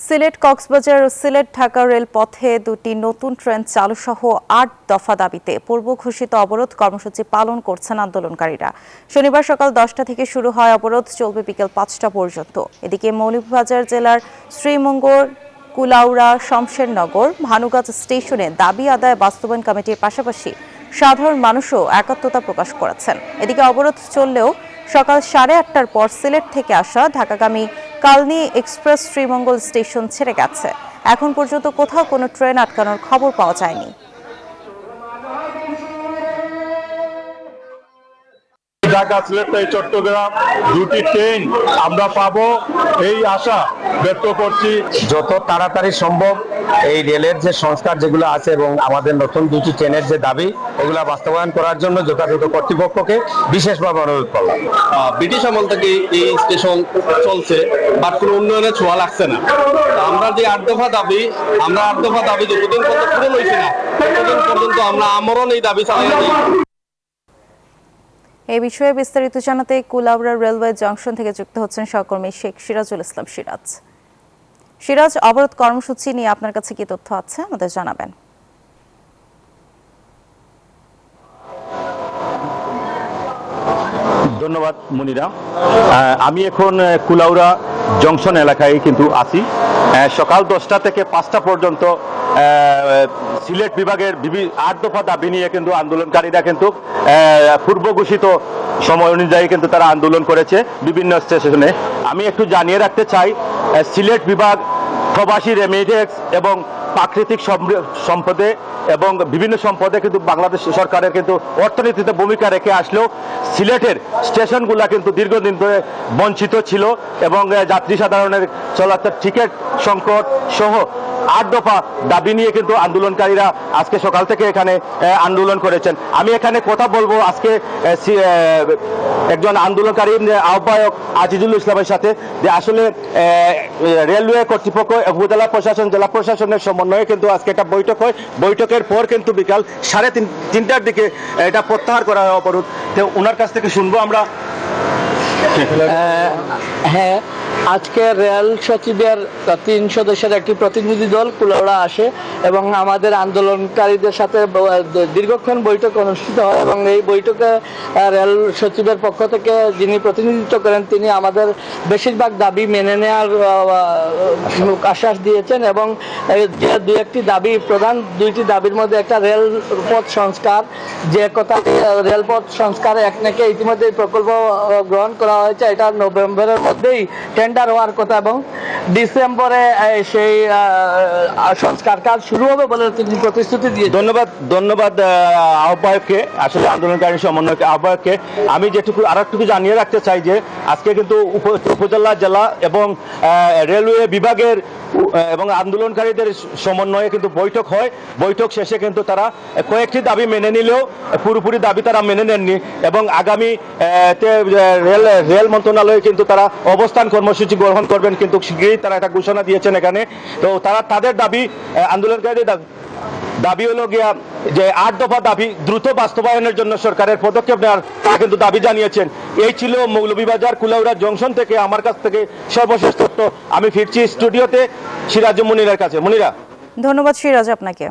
সিলেট কক্সবাজার ও সিলেট ঢাকা রেলপথে দুটি নতুন ট্রেন চালু সহ ৮ দফা দাবিতে পূর্ব ঘোষিত অবরোধ কর্মসূচি পালন করছেন আন্দোলনকারীরা। শনিবার সকাল 10টা থেকে শুরু হয় অবরোধ, চলবে বিকেল 5টা পর্যন্ত। এদিকে মৌলভীবাজার জেলার শ্রীমঙ্গল, কুলাউড়া, শমশেরনগর, ভানুগাছ স্টেশনে দাবি আদায় বাস্তবায়ন কমিটির পাশাপাশি সাধারণ মানুষও একাত্মতা প্রকাশ করেছেন। এদিকে অবরোধ চললেও সকাল 8:30টার পর সিলেট থেকে আসা ঢাকাগামী কালনী এক্সপ্রেস শ্রীমঙ্গল স্টেশন ছেড়ে গেছে। এখন পর্যন্ত কোথাও কোনো ট্রেন আটকানোর খবর পাওয়া যায়নি। ঢাকা, সিলেট, চট্টগ্রাম দুটি ট্রেন আমরা পাবো এই আশা ব্যক্ত করছি। যত তাড়াতাড়ি সম্ভব এই রেলের যে সংস্কার যেগুলো আছে এবং আমাদের নতুন দুটি ট্রেনের যে দাবি এগুলো বাস্তবায়ন করার জন্য যথাযথ কর্তৃপক্ষকে বিশেষভাবে অনুরোধ করলাম। ব্রিটিশ আমল থেকে এই স্টেশন চলছে, বাট কোনো উন্নয়নের ছোঁয়া লাগছে না। আমরা যে 8 দফা দাবি যতদিন পর্যন্ত পূরণ হয়েছে না ততদিন পর্যন্ত আমরা আমরণ এই দাবি চালাই যাই। এই বিষয়ে বিস্তারিত জানাতে কুলাউড়া রেলওয়ে জংশন থেকে যুক্ত হচ্ছেন সহকর্মী শেখ সিরাজুল ইসলাম। সিরাজ, অবরোধ কর্মসূচি নিয়ে আপনার কাছে কি তথ্য আছে আমাদের জানাবেন। ধন্যবাদ মুনিরা। আমি এখন কুলাউড়া জংশন এলাকায় কিন্তু আছি। সকাল 10টা থেকে 5টা পর্যন্ত সিলেট বিভাগের 8 দফা দাবি নিয়ে কিন্তু আন্দোলনকারীরা কিন্তু পূর্ব ঘোষিত সময় অনুযায়ী কিন্তু তারা আন্দোলন করেছে বিভিন্ন স্টেশনে। আমি একটু জানিয়ে রাখতে চাই, সিলেট বিভাগ প্রবাসী রেমিটেন্স এবং প্রাকৃতিক সম্পদে এবং বিভিন্ন সম্পদে কিন্তু বাংলাদেশ সরকারের কিন্তু অর্থনীতিতে ভূমিকা রেখে আসলেও সিলেটের স্টেশনগুলা কিন্তু দীর্ঘদিন ধরে বঞ্চিত ছিল এবং যাত্রী সাধারণের চলাচল টিকিট সংকট সহ 8 দফা দাবি নিয়ে কিন্তু আন্দোলনকারীরা আজকে সকাল থেকে এখানে আন্দোলন করেছেন। আমি এখানে কথা বলবো আজকে একজন আন্দোলনকারী আহ্বায়ক আজিজুল ইসলামের সাথে, যে আসলে রেলওয়ে কর্তৃপক্ষ, উপজেলা প্রশাসন, জেলা প্রশাসনের সমন্বয়ে কিন্তু আজকে একটা বৈঠক হয়। বৈঠকের পর কিন্তু বিকাল 3:30টার দিকে এটা প্রত্যাহার করা হয় অবরোধ। তো ওনার কাছ থেকে শুনবো আমরা। হ্যাঁ, আজকে রেল সচিবের 3 সদস্যের একটি প্রতিনিধি দল কুলাউড়া আসে এবং আমাদের আন্দোলনকারীদের সাথে দীর্ঘক্ষণ বৈঠক অনুষ্ঠিত হয় এবং এই বৈঠকে রেল সচিবের পক্ষ থেকে যিনি প্রতিনিধিত্ব করেন তিনি আমাদের বেশিরভাগ দাবি মেনে নেওয়ার আশ্বাস দিয়েছেন এবং দু একটি দাবি, প্রধান 2টি দাবির মধ্যে একটা রেলপথ সংস্কার, যে কথা রেলপথ সংস্কার একনেকে ইতিমধ্যে প্রকল্প গ্রহণ করা হয়েছে, এটা নভেম্বরের মধ্যেই টেন্ডার হওয়ার কথা এবং ডিসেম্বরে সেই সংস্কার কাজ শুরু হবে বলে তিনি প্রতিশ্রুতি দিয়েছেন। ধন্যবাদ আহ্বায়ককে, আসলে আন্দোলনকারী সমন্বয়ক আহ্বায়ককে। আমি আরেকটুকু জানিয়ে রাখতে চাই যে আজকে কিন্তু উপজেলা, জেলা এবং রেলওয়ে বিভাগের এবং আন্দোলনকারীদের সমন্বয়ে কিন্তু বৈঠক হয়। বৈঠক শেষে কিন্তু তারা কয়েকটি দাবি মেনে নিলেও পুরোপুরি দাবি তারা মেনে নেননি এবং আগামী রেল মন্ত্রণালয়ে কিন্তু তারা অবস্থান কর্মসূচি গ্রহণ করবেন, কিন্তু শীঘ্রই তারা একটা ঘোষণা দিয়েছেন এখানে। তো তারা তাদের দাবি, আন্দোলনকারীদের দাবি হলো গিয়া যে 8 দফা দাবি দ্রুত বাস্তবায়নের জন্য সরকারের পদক্ষেপ নেওয়ার তারা কিন্তু দাবি জানিয়েছেন। এই ছিল মৌলভীবাজার কুলাউড়া জংশন থেকে আমার কাছ থেকে সর্বশেষ তথ্য। আমি ফিরছি স্টুডিওতে সিরাজ মুনিরের কাছে। মুনিরা, ধন্যবাদ সিরাজ আপনাকে।